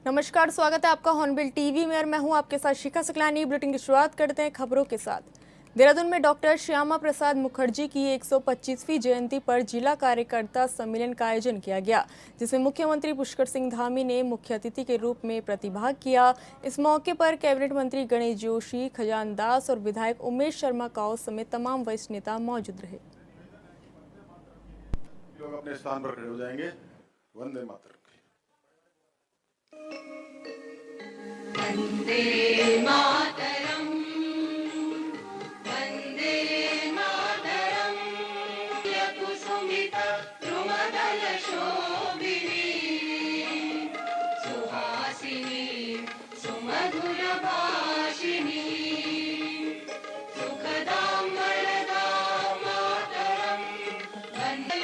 नमस्कार, स्वागत है आपका हॉर्नबिल टीवी में और मैं हूं आपके साथ शिखा सकलानी। बुलेटिन की शुरुआत करते हैं खबरों के साथ। देहरादून में डॉक्टर श्यामा प्रसाद मुखर्जी की 125वीं जयंती पर जिला कार्यकर्ता सम्मेलन का आयोजन किया गया, जिसमें मुख्यमंत्री पुष्कर सिंह धामी ने मुख्य अतिथि के रूप में प्रतिभाग किया। इस मौके पर कैबिनेट मंत्री गणेश जोशी, खजान दास और विधायक उमेश शर्मा काऊ समेत तमाम वरिष्ठ नेता मौजूद रहे। लोग अपने स्थान पर खड़े हो जाएंगे। वंदे मातरम। वंदे मातरम, वंदे मातरम, कुसुमित द्रुमदल शोभिनी, सुहासिनी सुमधुर भाषिणी, सुखदां वरदां मातरम, वंदे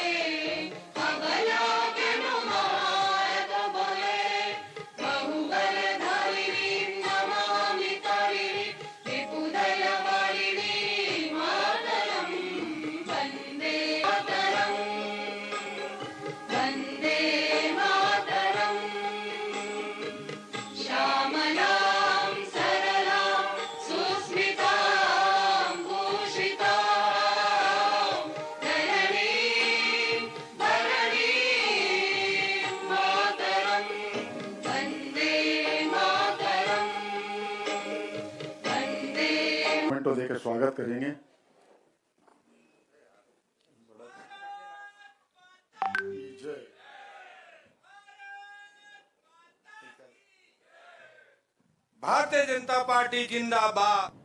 देकर स्वागत करेंगे। भारतीय जनता पार्टी जिंदाबाद।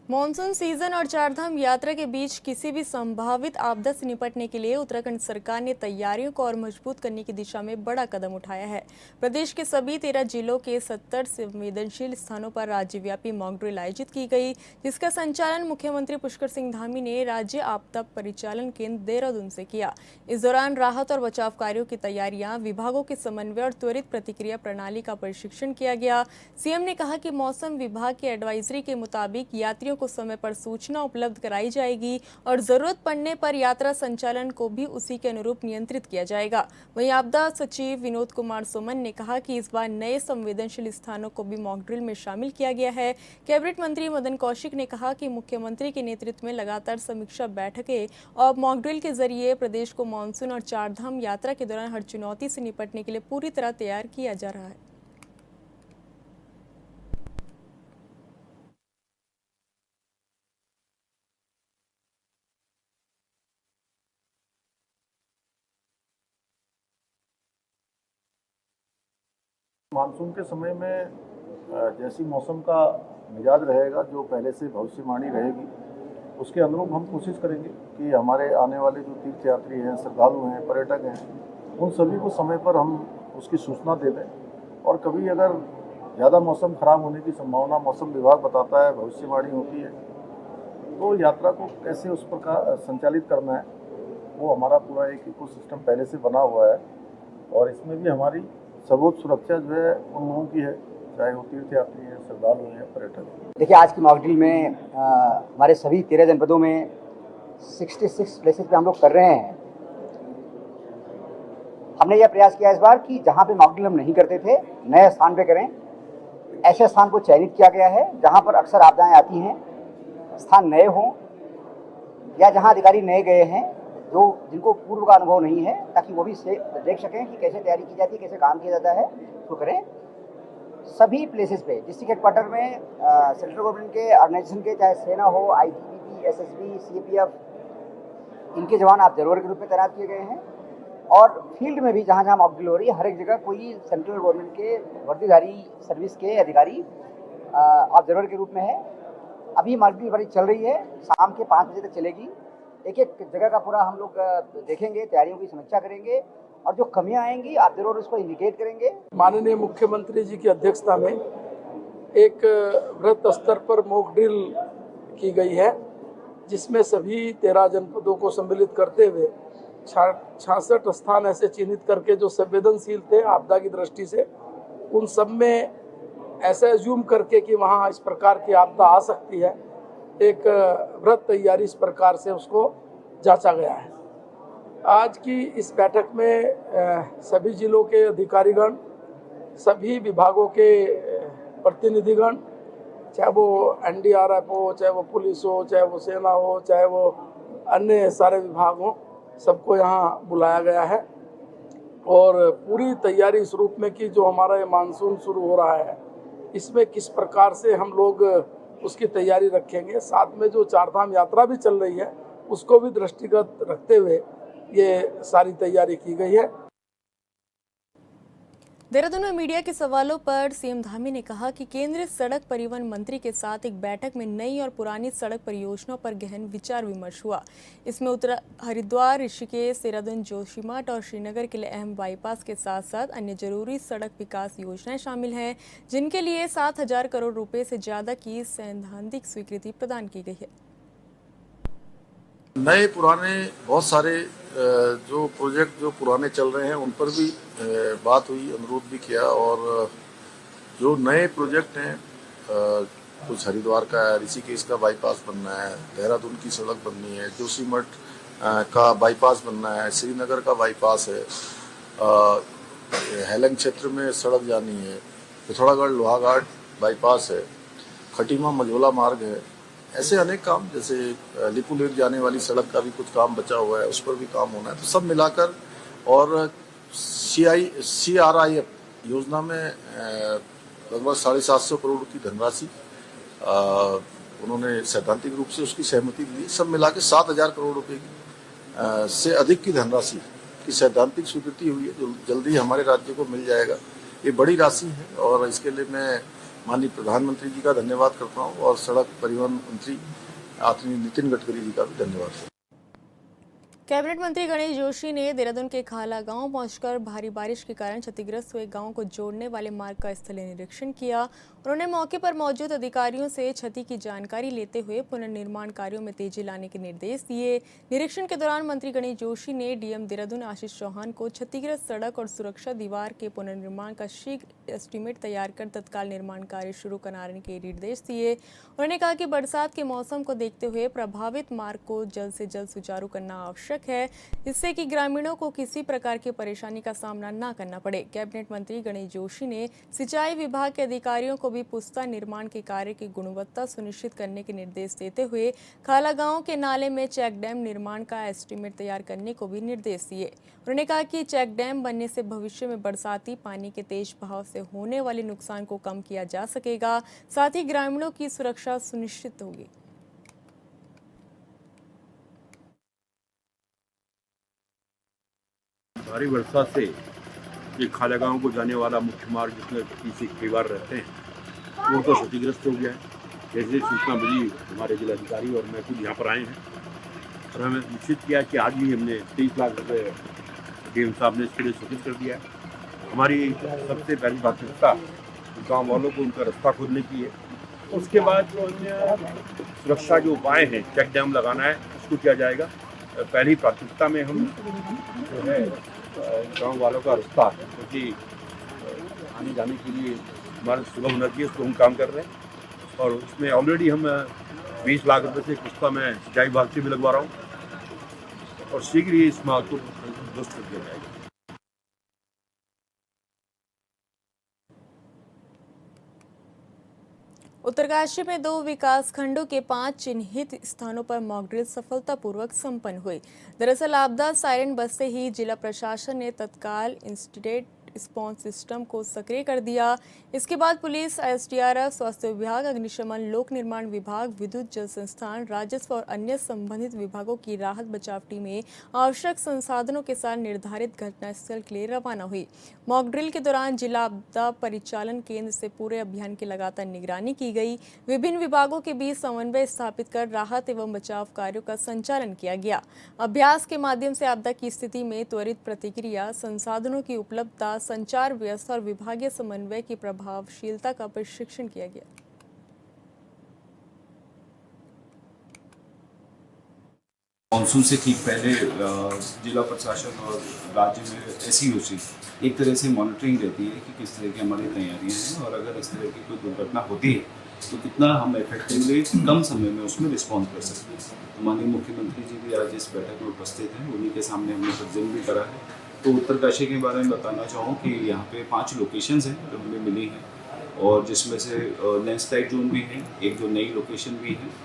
मॉनसून सीजन और चारधाम यात्रा के बीच किसी भी संभावित आपदा से निपटने के लिए उत्तराखंड सरकार ने तैयारियों को और मजबूत करने की दिशा में बड़ा कदम उठाया है। प्रदेश के सभी 13 जिलों के 70 संवेदनशील स्थानों पर राज्यव्यापी मॉक ड्रिल आयोजित की गई, जिसका संचालन मुख्यमंत्री पुष्कर सिंह धामी ने राज्य आपदा परिचालन केंद्र देहरादून से किया। इस दौरान राहत और बचाव कार्यों की तैयारियां, विभागों के समन्वय और त्वरित प्रतिक्रिया प्रणाली का प्रशिक्षण किया गया। सीएम ने कहा कि मौसम विभाग की एडवाइजरी के मुताबिक यात्रियों को समय पर सूचना उपलब्ध कराई जाएगी और जरूरत पड़ने पर यात्रा संचालन को भी उसी के अनुरूप नियंत्रित किया जाएगा। वहीं आपदा सचिव विनोद कुमार सुमन ने कहा कि इस बार नए संवेदनशील स्थानों को भी मॉक ड्रिल में शामिल किया गया है। कैबिनेट मंत्री मदन कौशिक ने कहा कि मुख्यमंत्री के नेतृत्व में लगातार समीक्षा बैठकें और मॉक ड्रिल के जरिए प्रदेश को मानसून और चारधाम यात्रा के दौरान हर चुनौती से निपटने के लिए पूरी तरह तैयार किया जा रहा है। मानसून के समय में जैसी मौसम का मिजाज रहेगा, जो पहले से भविष्यवाणी रहेगी, उसके अनुरूप हम कोशिश करेंगे कि हमारे आने वाले जो तीर्थयात्री हैं, श्रद्धालु हैं, पर्यटक हैं, उन सभी को समय पर हम उसकी सूचना दे दें। और कभी अगर ज़्यादा मौसम खराब होने की संभावना मौसम विभाग बताता है, भविष्यवाणी होती है, तो यात्रा को कैसे उस प्रकार संचालित करना है, वो हमारा पूरा एक इकोसिस्टम पहले से बना हुआ है। और इसमें भी हमारी सर्वोच्च सुरक्षा जो है उन लोगों की है, चाहे वो तीर्थयात्री हैं, श्रद्धालु हैं, पर्यटक। देखिए, आज की मॉक ड्रिल में हमारे सभी 13 जनपदों में 66 प्लेसेस पे हम लोग कर रहे हैं। हमने यह प्रयास किया इस बार कि जहाँ पे मॉक ड्रिल हम नहीं करते थे, नए स्थान पे करें। ऐसे स्थान को चयनित किया गया है जहाँ पर अक्सर आपदाएं आती हैं, स्थान नए हों या जहाँ अधिकारी नए गए हैं, जो जिनको पूर्व का अनुभव नहीं है, ताकि वो भी देख सकें कि कैसे तैयारी की जाती है, कैसे काम किया जाता है, तो करें। सभी प्लेसेस पे डिस्ट्रिक्ट हेडक्वार्टर में सेंट्रल गवर्नमेंट के ऑर्गेनाइजेशन के, चाहे सेना हो, आईटीबीपी, एसएसबी, सीएपीएफ, इनके जवान आप जरूर के रूप में तैनात किए गए हैं। और फील्ड में भी जहाँ जहाँ मॉक ड्रिल हो रही है, हर एक जगह कोई सेंट्रल गवर्नमेंट के वर्दीधारी सर्विस के अधिकारी आप जरूर के रूप में है। अभी मॉक ड्रिल बड़ी चल रही है, शाम के 5 बजे तक चलेगी। एक एक जगह का पूरा हम लोग देखेंगे, तैयारियों की समीक्षा करेंगे और जो कमियां आएंगी आप जरूर उसको इंडिकेट करेंगे। माननीय मुख्यमंत्री जी की अध्यक्षता में एक वृहत स्तर पर मॉक ड्रिल की गई है, जिसमें सभी 13 जनपदों को सम्मिलित करते हुए 66 स्थान ऐसे चिन्हित करके जो संवेदनशील थे आपदा की दृष्टि से, उन सब में ऐसा एज्यूम करके कि वहाँ इस प्रकार की आपदा आ सकती है, एक वृहत तैयारी इस प्रकार से उसको जांचा गया है। आज की इस बैठक में सभी जिलों के अधिकारीगण, सभी विभागों के प्रतिनिधिगण, चाहे वो एनडीआरएफ हो, चाहे वो पुलिस हो, चाहे वो सेना हो, चाहे वो अन्य सारे विभाग हों, सबको यहाँ बुलाया गया है और पूरी तैयारी इस रूप में कि जो हमारा ये मानसून शुरू हो रहा है इसमें किस प्रकार से हम लोग उसकी तैयारी रखेंगे। साथ में जो चारधाम यात्रा भी चल रही है उसको भी दृष्टिगत रखते हुए ये सारी तैयारी की गई है। देहरादून में मीडिया के सवालों पर सीएम धामी ने कहा कि केंद्रीय सड़क परिवहन मंत्री के साथ एक बैठक में नई और पुरानी सड़क परियोजनाओं पर गहन विचार विमर्श हुआ। इसमें उत्तर हरिद्वार, ऋषिकेश, देहरादून, जोशीमठ और श्रीनगर के लिए अहम बाईपास के साथ साथ अन्य जरूरी सड़क विकास योजनाएं शामिल हैं, जिनके लिए 7,000 करोड़ रुपए से ज्यादा की सैद्धांतिक स्वीकृति प्रदान की गई है। नए पुराने बहुत सारे जो प्रोजेक्ट जो पुराने चल रहे हैं उन पर भी बात हुई, अनुरोध भी किया। और जो नए प्रोजेक्ट हैं, कुछ हरिद्वार का है, ऋषिकेश का बाईपास बनना है, देहरादून की सड़क बननी है, जोशीमठ का बाईपास बनना है, श्रीनगर का बाईपास है, हेलंग क्षेत्र में सड़क जानी है, पिथौरागढ़ लोहाघाट बाईपास है, खटीमा मझोला मार्ग है। ऐसे अनेक काम, जैसे लिपुलेख जाने वाली सड़क का भी कुछ काम बचा हुआ है, उस पर भी काम होना है। तो सब मिलाकर और CRIF योजना में लगभग 750 करोड़ की धनराशि उन्होंने सैद्धांतिक रूप से उसकी सहमति दी। सब मिला के 7,000 करोड़ रुपए की से अधिक की धनराशि की सैद्धांतिक स्वीकृति हुई है, जो जल्दी हमारे राज्य को मिल जाएगा। ये बड़ी राशि है और इसके लिए मैं माननीय प्रधानमंत्री जी का धन्यवाद करता हूँ और सड़क परिवहन मंत्री आदरणीय नितिन गडकरी जी का भी धन्यवाद करता हूँ। कैबिनेट मंत्री गणेश जोशी ने देहरादून के खाला गांव पहुंचकर भारी बारिश के कारण क्षतिग्रस्त हुए गांव को जोड़ने वाले मार्ग का स्थलीय निरीक्षण किया। उन्होंने मौके पर मौजूद अधिकारियों से क्षति की जानकारी लेते हुए पुनर्निर्माण कार्यों में तेजी लाने के निर्देश दिए। निरीक्षण के दौरान मंत्री गणेश जोशी ने डीएम देहरादून आशीष चौहान को क्षतिग्रस्त सड़क और सुरक्षा दीवार के पुनर्निर्माण का शीघ्र एस्टीमेट तैयार कर तत्काल निर्माण कार्य शुरू कराने के निर्देश दिए। उन्होंने कहा कि बरसात के मौसम को देखते हुए प्रभावित मार्ग को जल्द से जल्द सुचारू करना आवश्यक है, इससे कि ग्रामीणों को किसी प्रकार की परेशानी का सामना न करना पड़े। कैबिनेट मंत्री गणेश जोशी ने सिंचाई विभाग के अधिकारियों को भी पुस्ता निर्माण के कार्य की गुणवत्ता सुनिश्चित करने के निर्देश देते हुए खाला गांव के नाले में चेक डैम निर्माण का एस्टीमेट तैयार करने को भी निर्देश दिए। उन्होंने कहा कि चेक डैम बनने से भविष्य में बरसाती पानी के तेज बहाव से होने वाले नुकसान को कम किया जा सकेगा, साथ ही ग्रामीणों की सुरक्षा सुनिश्चित होगी। भारी वर्षा से ये खाला गांव को जाने वाला मुख्य मार्ग, जिसमें किसी परिवार रहते हैं, वो तो क्षतिग्रस्त हो गया है। जैसे सूचना मिली, हमारे जिलाधिकारी और मैं खुद यहाँ पर आए हैं और हमें निश्चित किया कि आज ही हमने 23 लाख रुपये डीएम साहब ने इसके लिए स्वीकृत कर दिया है। हमारी सबसे पहली प्राथमिकता गाँव वालों को उनका रास्ता खोदने की है। उसके बाद जो अन्य सुरक्षा जो उपाय हैं, चेक डैम लगाना है, उसको किया जाएगा। पहली प्राथमिकता में हम जो है गांव वालों का रास्ता, क्योंकि आने जाने के लिए हमारा सुलभ होना चाहिए, उसको हम काम कर रहे हैं। और उसमें ऑलरेडी हम 20 लाख रुपए से पुस्ता में सिंचाई विभाग से भी लगवा रहा हूँ और शीघ्र ही इस मार्ग को दुरुस्त कर दिया जाएगा। उत्तरकाशी में 2 विकास खंडों के 5 चिन्हित स्थानों पर मॉक ड्रिल सफलतापूर्वक संपन्न हुई। दरअसल आपदा सायरन बजते ही जिला प्रशासन ने तत्काल इंस्टेंट रिस्पॉन्स सिस्टम को सक्रिय कर दिया। इसके बाद पुलिस, एसडीआरएफ, स्वास्थ्य विभाग, अग्निशमन, लोक निर्माण विभाग, विद्युत जल संस्थान, राजस्व और अन्य संबंधित विभागों की राहत बचाव टीमें आवश्यक संसाधनों के साथ निर्धारित घटनास्थल के लिए रवाना हुई। मॉक ड्रिल के दौरान जिला आपदा परिचालन केंद्र से पूरे अभियान की लगातार निगरानी की गई। विभिन्न विभागों के बीच समन्वय स्थापित कर राहत एवं बचाव कार्यों का संचालन किया गया। अभ्यास के माध्यम से आपदा की स्थिति में त्वरित प्रतिक्रिया, संसाधनों की उपलब्धता, संचार व्यवस्था और विभागीय समन्वय की प्रभावशीलता का प्रशिक्षण किया गया। मानसून से ठीक पहले जिला प्रशासन और राज्य में एसईओसी एक तरह से मॉनिटरिंग रहती है कि किस तरह की हमारी तैयारियां हैं और अगर इस तरह की कोई दुर्घटना होती है तो कितना हम इफेक्टिवली कम समय में उसमें रिस्पॉन्ड कर सकते हैं। तो माननीय मुख्यमंत्री जी भी आज इस बैठक में उपस्थित हैं, उन्हीं के सामने हमने प्रेजेंट भी करा है। तो उत्तरकाशी के बारे में बताना चाहूँ कि यहाँ पे 5 लोकेशंस हैं जो हमें मिली हैं और जिसमें से लैंडस्लाइड जोन भी है, एक जो नई लोकेशन भी है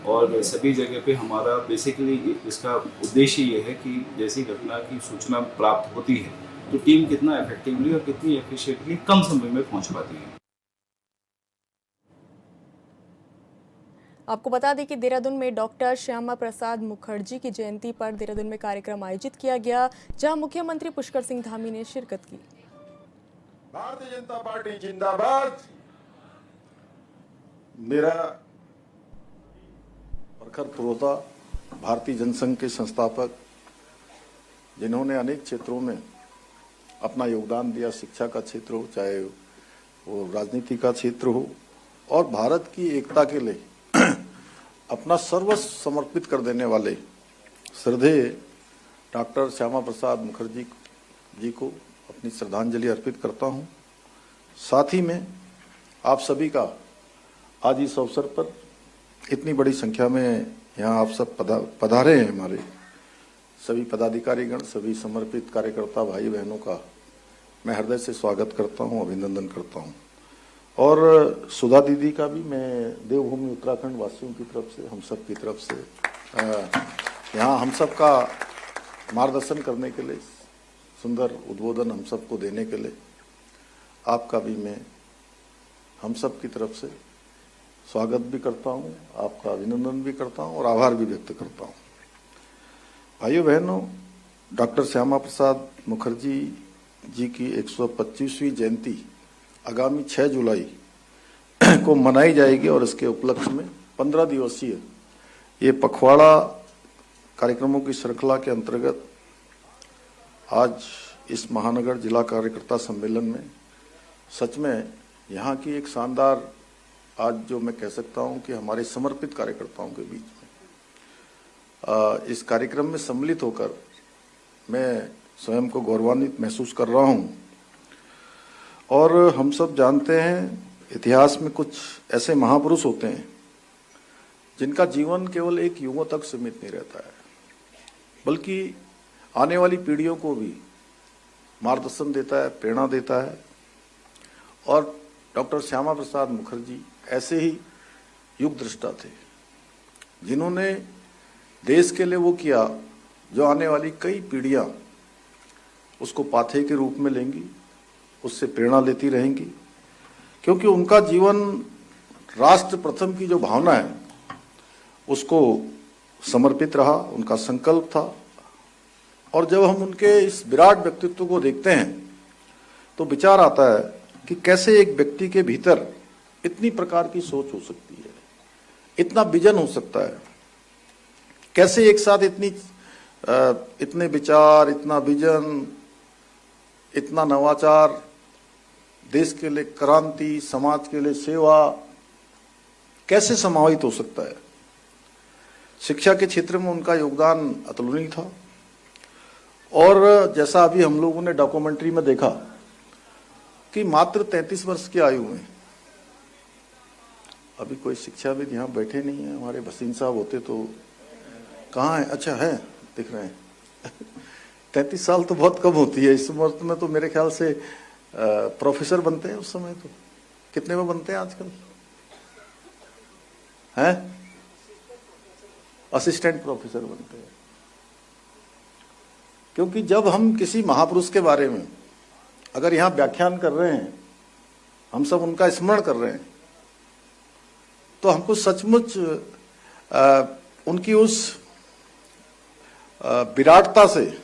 और सभी जगह पे हमारा बेसिकली इसका उद्देश्य ये है कि जैसी घटना की सूचना प्राप्त होती है तो टीम कितना इफेक्टिवली और कितनी एफिशिएंटली कम समय में पहुंच पाती है। आपको बता दें कि देहरादून में डॉक्टर श्यामा प्रसाद मुखर्जी की जयंती पर देहरादून में कार्यक्रम आयोजित किया गया, जहां मुख्यमंत्री पुष्कर सिंह धामी ने शिरकत की। भारतीय जनता पार्टी जिंदाबाद। मेरा प्रखर पुरोधा भारतीय जनसंघ के संस्थापक, जिन्होंने अनेक क्षेत्रों में अपना योगदान दिया, शिक्षा का क्षेत्र हो, चाहे वो राजनीति का क्षेत्र हो, और भारत की एकता के लिए अपना सर्वस्व समर्पित कर देने वाले श्रद्धेय डॉक्टर श्यामा प्रसाद मुखर्जी जी को अपनी श्रद्धांजलि अर्पित करता हूं। साथ ही में आप सभी का आज इस अवसर पर इतनी बड़ी संख्या में यहाँ आप सब पधारे हैं, हमारे सभी पदाधिकारीगण, सभी समर्पित कार्यकर्ता भाई बहनों का मैं हृदय से स्वागत करता हूँ, अभिनंदन करता हूँ। और सुधा दीदी का भी मैं देवभूमि उत्तराखंड वासियों की तरफ से, हम सब की तरफ से यहाँ हम सब का मार्गदर्शन करने के लिए, सुंदर उद्बोधन हम सबको देने के लिए आपका भी मैं हम सब की तरफ से स्वागत भी करता हूँ, आपका अभिनंदन भी करता हूँ और आभार भी व्यक्त करता हूँ। भाइयों बहनों, डॉक्टर श्यामा प्रसाद मुखर्जी जी की 125वीं जयंती आगामी 6 जुलाई को मनाई जाएगी और इसके उपलक्ष्य में 15 दिवसीय ये पखवाड़ा कार्यक्रमों की श्रृंखला के अंतर्गत आज इस महानगर जिला कार्यकर्ता सम्मेलन में सच में यहाँ की एक शानदार, आज जो मैं कह सकता हूँ कि हमारे समर्पित कार्यकर्ताओं के बीच में इस कार्यक्रम में सम्मिलित होकर मैं स्वयं को गौरवान्वित महसूस कर रहा हूँ। और हम सब जानते हैं इतिहास में कुछ ऐसे महापुरुष होते हैं जिनका जीवन केवल एक युगों तक सीमित नहीं रहता है, बल्कि आने वाली पीढ़ियों को भी मार्गदर्शन देता है, प्रेरणा देता है। और डॉक्टर श्यामा प्रसाद मुखर्जी ऐसे ही युग दृष्टा थे, जिन्होंने देश के लिए वो किया जो आने वाली कई पीढ़ियां उसको पाथेय के रूप में लेंगी, उससे प्रेरणा लेती रहेंगी, क्योंकि उनका जीवन राष्ट्र प्रथम की जो भावना है उसको समर्पित रहा, उनका संकल्प था। और जब हम उनके इस विराट व्यक्तित्व को देखते हैं तो विचार आता है कि कैसे एक व्यक्ति के भीतर इतनी प्रकार की सोच हो सकती है, इतना विजन हो सकता है, कैसे एक साथ इतने विचार, इतना विजन, इतना नवाचार, देश के लिए क्रांति, समाज के लिए सेवा कैसे समाहित हो सकता है। शिक्षा के क्षेत्र में उनका योगदान अतुलनीय था। और जैसा अभी हम लोगों ने डॉक्यूमेंट्री में देखा कि मात्र 33 वर्ष की आयु में, अभी कोई शिक्षाविद यहाँ बैठे नहीं है, हमारे भसीन साहब होते तो कहाँ है? अच्छा है, दिख रहे हैं। 33 साल तो बहुत कम होती है, इस उम्र में तो मेरे ख्याल से प्रोफेसर बनते हैं। उस समय तो कितने में बनते हैं आजकल? हैं? असिस्टेंट प्रोफेसर बनते हैं। क्योंकि जब हम किसी महापुरुष के बारे में अगर यहाँ व्याख्यान कर रहे हैं, हम सब उनका स्मरण कर रहे हैं, तो हमको सचमुच उनकी उस विराटता से,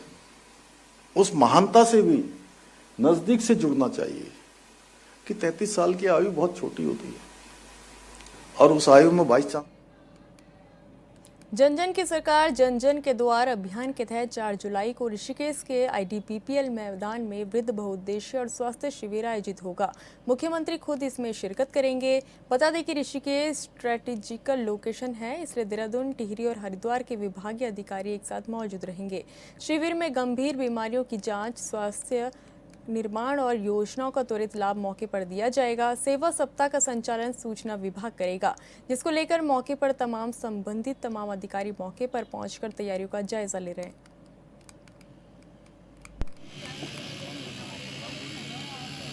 उस महानता से भी नजदीक से जुड़ना चाहिए कि 33 साल की आयु बहुत छोटी होती है और उस आयु में 22 साल। जन जन की सरकार जन जन के द्वार अभियान के तहत 4 जुलाई को ऋषिकेश के IDPPL मैदान में वृद्ध बहुउद्देशीय और स्वास्थ्य शिविर आयोजित होगा। मुख्यमंत्री खुद इसमें शिरकत करेंगे। बता दें कि ऋषिकेश स्ट्रेटेजिकल लोकेशन है, इसलिए देहरादून, टिहरी और हरिद्वार के विभागीय अधिकारी एक साथ मौजूद रहेंगे। शिविर में गंभीर बीमारियों की जाँच, स्वास्थ्य निर्माण और योजनाओं का त्वरित लाभ मौके पर दिया जाएगा। सेवा सप्ताह का संचालन सूचना विभाग करेगा, जिसको लेकर मौके पर संबंधित तमाम अधिकारी मौके पर पहुंचकर तैयारियों का जायजा ले रहे हैं।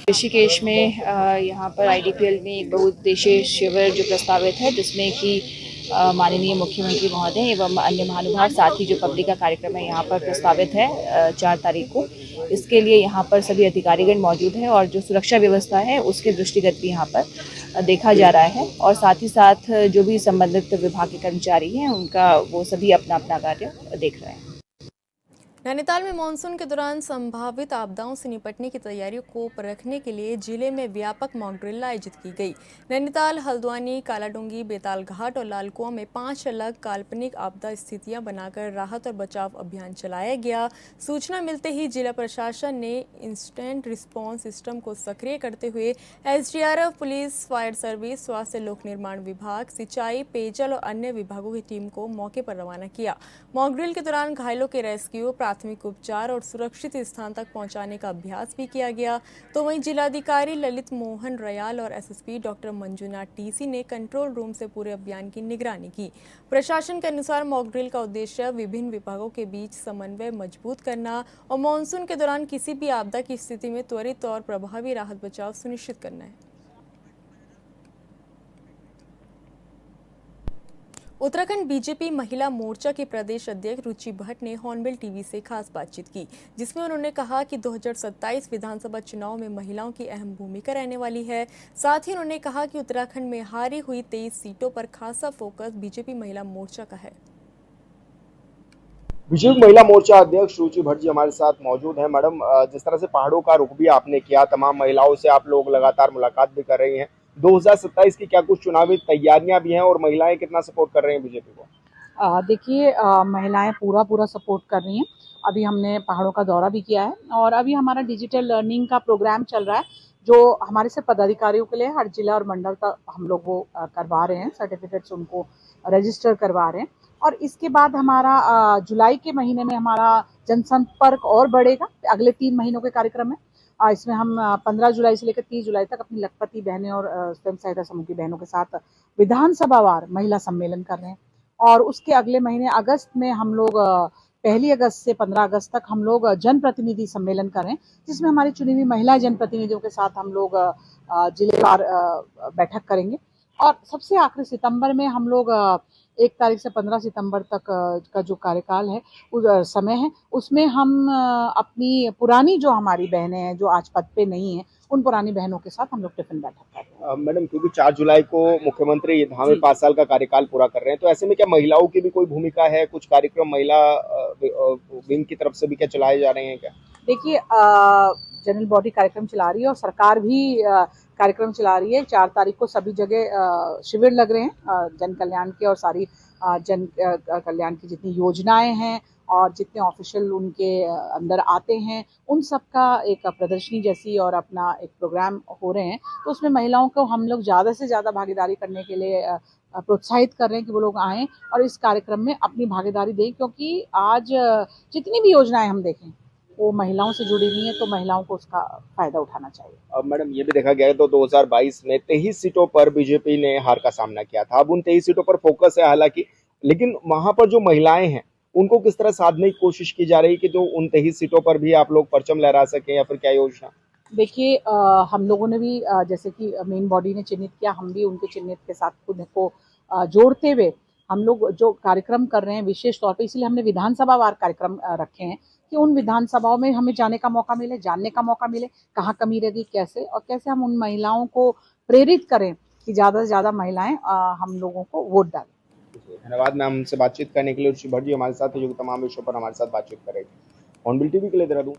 ऋषिकेश में यहाँ पर IDPL में एक बहुउद्देशीय शिविर जो प्रस्तावित है, जिसमें कि माननीय मुख्यमंत्री महोदय एवं अन्य महानुभाव, साथ ही जो पब्लिक का कार्यक्रम है यहाँ पर प्रस्तावित है 4 तारीख को। इसके लिए यहाँ पर सभी अधिकारीगण मौजूद हैं और जो सुरक्षा व्यवस्था है उसके दृष्टिगत भी यहाँ पर देखा जा रहा है, और साथ ही साथ जो भी संबंधित विभाग के कर्मचारी हैं उनका वो सभी अपना अपना कार्य देख रहे हैं। नैनीताल में मानसून के दौरान संभावित आपदाओं से निपटने की तैयारियों को परखने के लिए जिले में व्यापक मॉक ड्रिल आयोजित की गई। नैनीताल, हल्द्वानी, कालाडूंगी, बेताल घाट और लालकुआं में 5 अलग काल्पनिक आपदा स्थितियां बनाकर राहत और बचाव अभियान चलाया गया। सूचना मिलते ही जिला प्रशासन ने इंस्टेंट रिस्पांस सिस्टम को सक्रिय करते हुए SDRF, पुलिस, फायर सर्विस, स्वास्थ्य, लोक निर्माण विभाग, सिंचाई, पेयजल और अन्य विभागों की टीम को मौके पर रवाना किया। मॉक ड्रिल के दौरान घायलों के रेस्क्यू, प्राथमिक उपचार और सुरक्षित स्थान तक पहुंचाने का अभ्यास भी किया गया। तो वहीं जिलाधिकारी ललित मोहन रयाल और SSP डॉक्टर मंजुनाथ TC ने कंट्रोल रूम से पूरे अभियान की निगरानी की। प्रशासन के अनुसार मॉक ड्रिल का उद्देश्य विभिन्न विभागों के बीच समन्वय मजबूत करना और मानसून के दौरान किसी भी आपदा की स्थिति में त्वरित और प्रभावी राहत बचाव सुनिश्चित करना है। उत्तराखंड बीजेपी महिला मोर्चा के प्रदेश अध्यक्ष रुचि भट्ट ने हॉर्नबिल टीवी से खास बातचीत की, जिसमें उन्होंने कहा कि 2027 विधानसभा चुनाव में महिलाओं की अहम भूमिका रहने वाली है। साथ ही उन्होंने कहा कि उत्तराखंड में हारी हुई 23 सीटों पर खासा फोकस बीजेपी महिला मोर्चा का है। बीजेपी महिला मोर्चा अध्यक्ष रुचि भट्ट जी हमारे साथ मौजूद हैं। मैडम, जिस तरह से पहाड़ों का रुख भी आपने किया, तमाम महिलाओं से आप लोग लगातार मुलाकात भी कर रही हैं, 2027 की क्या कुछ चुनावी तैयारियां भी हैं और महिलाएं कितना सपोर्ट कर रही हैं बीजेपी को? देखिए, महिलाएं पूरा सपोर्ट कर रही हैं। अभी हमने पहाड़ों का दौरा भी किया है और अभी हमारा डिजिटल लर्निंग का प्रोग्राम चल रहा है, जो हमारे से पदाधिकारियों के लिए हर जिला और मंडल का हम लोग वो करवा रहे हैं, सर्टिफिकेट्स उनको रजिस्टर करवा रहे हैं। और इसके बाद हमारा जुलाई के महीने में हमारा जनसंपर्क और बढ़ेगा, अगले 3 महीनों के कार्यक्रम में। इसमें हम 15 जुलाई से लेकर 30 जुलाई तक अपनी लखपति बहनें और स्वयं सहायता समूह की बहनों के साथ विधानसभावार महिला सम्मेलन कर रहे हैं। और उसके अगले महीने अगस्त में हम लोग 1 अगस्त से 15 अगस्त तक हम लोग जनप्रतिनिधि सम्मेलन कर रहे हैं, जिसमें हमारी चुनी हुई महिला जनप्रतिनिधियों के साथ हम लोग जिलेवार बैठक करेंगे। और सबसे आखिरी सितंबर में हम लोग 1 तारीख से 15 सितंबर तक का जो कार्यकाल है, उस समय है, उसमें हम अपनी पुरानी जो हमारी बहनें हैं जो आज पद पे नहीं है, उन पुरानी बहनों के साथ हम लोग टिफिन बैठक कर रहे हैं। मैडम, क्योंकि 4 जुलाई को मुख्यमंत्री धामी 5 साल का कार्यकाल पूरा कर रहे हैं, तो ऐसे में क्या महिलाओं की भी कोई भूमिका है? कुछ कार्यक्रम महिला विंग की तरफ से भी क्या चलाए जा रहे हैं क्या? देखिए, जनरल बॉडी कार्यक्रम चला रही है और सरकार भी कार्यक्रम चला रही है। 4 तारीख को सभी जगह शिविर लग रहे हैं जन कल्याण के, और सारी जन कल्याण की जितनी योजनाएं हैं और जितने ऑफिशियल उनके अंदर आते हैं, उन सब का एक प्रदर्शनी जैसी और अपना एक प्रोग्राम हो रहे हैं। तो उसमें महिलाओं को हम लोग ज़्यादा से ज़्यादा भागीदारी करने के लिए प्रोत्साहित कर रहे हैं कि वो लोग आएँ और इस कार्यक्रम में अपनी भागीदारी दें, क्योंकि आज जितनी भी योजनाएं हम देखें वो महिलाओं से जुड़ी हुई है, तो महिलाओं को उसका फायदा उठाना चाहिए। अब मैडम, ये भी देखा गया है तो 2022 में 23 सीटों पर बीजेपी ने हार का सामना किया था। अब उन 23 सीटों पर फोकस है हालांकि, लेकिन वहां पर जो महिलाएं हैं उनको किस तरह साधने की कोशिश की जा रही है कि जो उन 23 सीटों पर भी आप लोग परचम लहरा सकें, या फिर क्या योजना? देखिए, हम लोगों ने भी जैसे कि मेन बॉडी ने चिन्हित किया, हम भी उनके चिन्हित के साथ खुद को जोड़ते हुए हम लोग जो कार्यक्रम कर रहे हैं विशेष तौर पे, इसलिए हमने विधानसभा वार कार्यक्रम रखे हैं कि उन विधानसभाओं में हमें जाने का मौका मिले, जानने का मौका मिले कहाँ कमी रहेगी, कैसे, और कैसे हम उन महिलाओं को प्रेरित करें कि ज़्यादा से ज़्यादा महिलाएं हम लोगों को वोट डालें। धन्यवाद मैम, हमसे बातचीत करने के लिए। रुचि भट्ट जी हमारे साथ है, जो तमाम विषयों पर हमारे साथ बातचीत करेंगे। हॉर्नबिल टीवी के लिए देहरादून।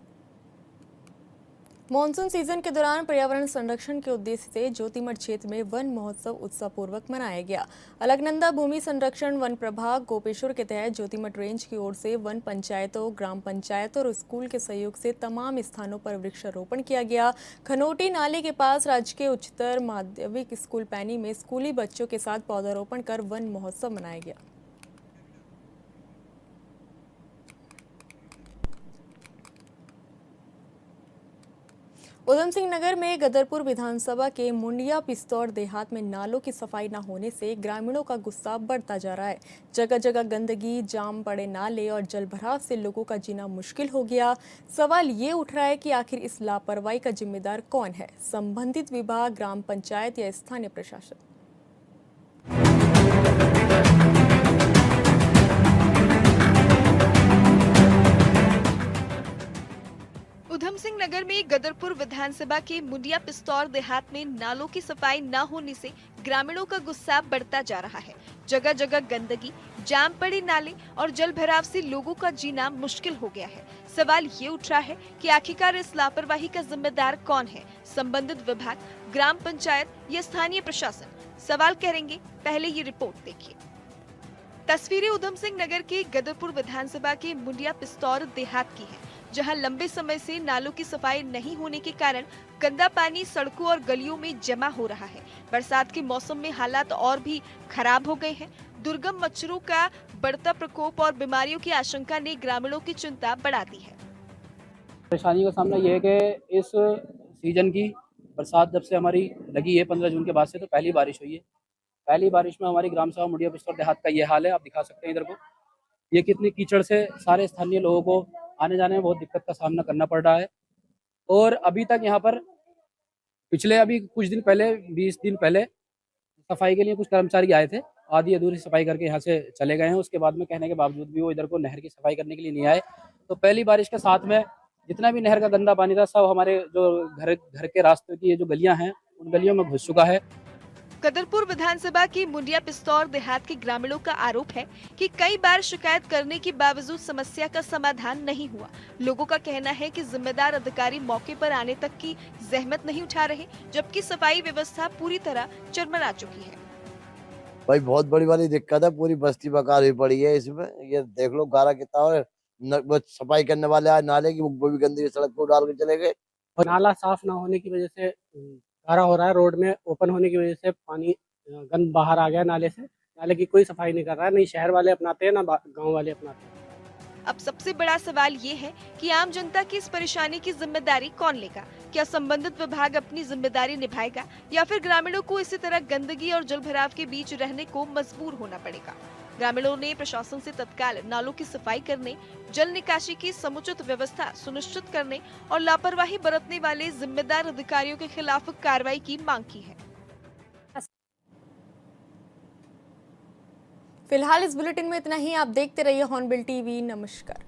मानसून सीजन के दौरान पर्यावरण संरक्षण के उद्देश्य से ज्योतिमठ क्षेत्र में वन महोत्सव उत्साहपूर्वक मनाया गया। अलकनंदा भूमि संरक्षण वन प्रभाग गोपेश्वर के तहत ज्योतिमठ रेंज की ओर से वन पंचायतों, ग्राम पंचायतों और स्कूल के सहयोग से तमाम स्थानों पर वृक्षारोपण किया गया। खनोटी नाले के पास राजकीय उच्चतर माध्यमिक स्कूल पैनी में स्कूली बच्चों के साथ पौधारोपण कर वन महोत्सव मनाया गया। उधम सिंह नगर में गदरपुर विधानसभा के मुंडिया पिस्तौर देहात में नालों की सफाई न होने से ग्रामीणों का गुस्सा बढ़ता जा रहा है। जगह जगह गंदगी, जाम पड़े नाले और जलभराव से लोगों का जीना मुश्किल हो गया। सवाल ये उठ रहा है कि आखिर इस लापरवाही का जिम्मेदार कौन है? संबंधित विभाग, ग्राम पंचायत या स्थानीय प्रशासन? उधम सिंह नगर में गदरपुर विधानसभा के मुंडिया पिस्तौर देहात में नालों की सफाई न होने से ग्रामीणों का गुस्सा बढ़ता जा रहा है। जगह जगह गंदगी, जाम पड़े नाले और जल भराव से लोगों का जीना मुश्किल हो गया है। सवाल ये उठ रहा है कि आखिरकार इस लापरवाही का जिम्मेदार कौन है? संबंधित विभाग, ग्राम पंचायत या स्थानीय प्रशासन? सवाल करेंगे, पहले ये रिपोर्ट देखिए। तस्वीरें उधम सिंह नगर के गदरपुर विधानसभा के मुंडिया पिस्तौर देहात की है, जहां लंबे समय से नालों की सफाई नहीं होने के कारण गंदा पानी सड़कों और गलियों में जमा हो रहा है। बरसात के मौसम में हालात और भी खराब हो गए हैं। दुर्गम मच्छरों का बढ़ता प्रकोप और बीमारियों की आशंका ने ग्रामीणों की चिंता बढ़ा दी है। परेशानी का सामना यह है कि इस सीजन की बरसात जब से हमारी लगी है 15 जून के बाद से, तो पहली बारिश हुई है। पहली बारिश में हमारी ग्राम सभा मुंडिया पिस्तौर देहात का ये हाल है। आप दिखा सकते हैं इधर को, ये कितनी कीचड़ से सारे स्थानीय लोगों को आने जाने में बहुत दिक्कत का सामना करना पड़ रहा है। और अभी तक यहाँ पर पिछले अभी कुछ दिन पहले 20 दिन पहले सफाई के लिए कुछ कर्मचारी आए थे, आधी अधूरी सफाई करके यहाँ से चले गए हैं। उसके बाद में कहने के बावजूद भी वो इधर को नहर की सफाई करने के लिए नहीं आए। तो पहली बारिश के साथ में जितना भी नहर का गंदा पानी था सब हमारे जो घर के रास्ते की जो गलियां हैं उन गलियों में घुस चुका है। गदरपुर विधानसभा की मुंडिया पिस्तौर देहात के ग्रामीणों का आरोप है कि कई बार शिकायत करने के बावजूद समस्या का समाधान नहीं हुआ। लोगों का कहना है कि जिम्मेदार अधिकारी मौके पर आने तक की जहमत नहीं उठा रहे, जबकि सफाई व्यवस्था पूरी तरह चरमरा चुकी है। भाई बहुत बड़ी दिक्कत है, पूरी बस्ती बकार हुई पड़ी है इसमें। ये देख लो गारा कितना और सफाई करने वाले आए नाले की, वो भी गंदी सड़क को डाल के चले गए। और नाला साफ ना होने की वजह से गारा हो रहा है। रोड में ओपन होने की वजह से पानी गंद बाहर आ गया नाले से। नाले की कोई सफाई नहीं कर रहा है, नहीं शहर वाले अपनाते हैं ना गांव वाले अपनाते हैं। अब सबसे बड़ा सवाल ये है कि आम जनता की इस परेशानी की जिम्मेदारी कौन लेगा? क्या संबंधित विभाग अपनी जिम्मेदारी निभाएगा या फिर ग्रामीणों को इसी तरह गंदगी और जलभराव के बीच रहने को मजबूर होना पड़ेगा? ग्रामीणों ने प्रशासन से तत्काल नालों की सफाई करने, जल निकासी की समुचित व्यवस्था सुनिश्चित करने और लापरवाही बरतने वाले जिम्मेदार अधिकारियों के खिलाफ कार्रवाई की मांग की है। फिलहाल इस बुलेटिन में इतना ही। आप देखते रहिए हॉर्नबिल टीवी। नमस्कार।